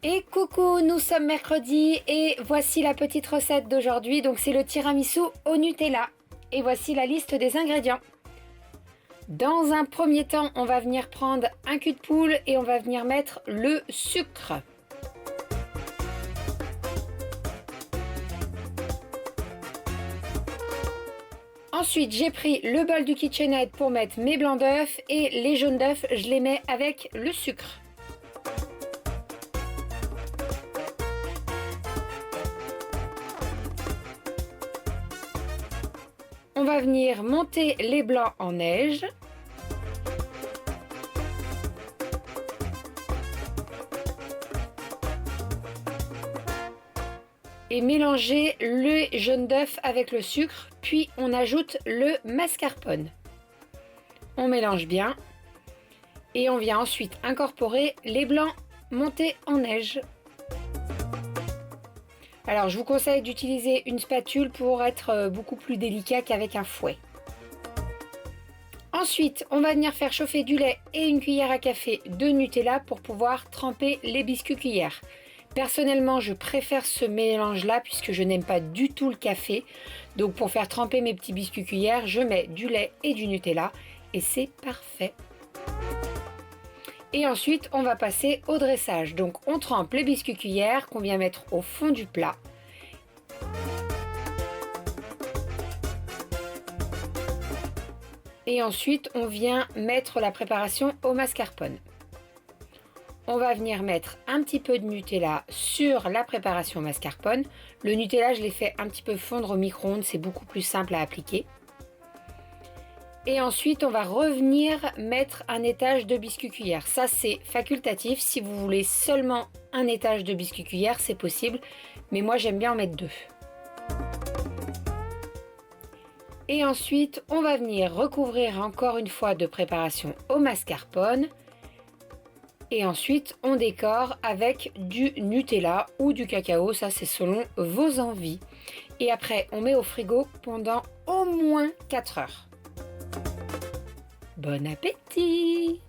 Et coucou, nous sommes mercredi et voici la petite recette d'aujourd'hui. Donc c'est le tiramisu au Nutella. Et voici la liste des ingrédients. Dans un premier temps, on va venir prendre un cul de poule et on va venir mettre le sucre. Ensuite, j'ai pris le bol du KitchenAid pour mettre mes blancs d'œufs et les jaunes d'œufs, je les mets avec le sucre. On va venir monter les blancs en neige. Et mélanger le jaune d'œuf avec le sucre, puis on ajoute le mascarpone. On mélange bien et on vient ensuite incorporer les blancs montés en neige. Alors je vous conseille d'utiliser une spatule pour être beaucoup plus délicat qu'avec un fouet. Ensuite, on va venir faire chauffer du lait et une cuillère à café de Nutella pour pouvoir tremper les biscuits cuillères. Personnellement, je préfère ce mélange-là puisque je n'aime pas du tout le café. Donc pour faire tremper mes petits biscuits cuillères, je mets du lait et du Nutella et c'est parfait. Et ensuite, on va passer au dressage. Donc on trempe les biscuits cuillères qu'on vient mettre au fond du plat. Et ensuite, on vient mettre la préparation au mascarpone. On va venir mettre un petit peu de Nutella sur la préparation mascarpone. Le Nutella, je l'ai fait un petit peu fondre au micro-ondes, c'est beaucoup plus simple à appliquer. Et ensuite, on va revenir mettre un étage de biscuits cuillères. Ça, c'est facultatif. Si vous voulez seulement un étage de biscuits cuillères, c'est possible. Mais moi, j'aime bien en mettre deux. Et ensuite, on va venir recouvrir encore une fois de préparation au mascarpone. Et ensuite, on décore avec du Nutella ou du cacao, ça c'est selon vos envies. Et après, on met au frigo pendant au moins 4 heures. Bon appétit!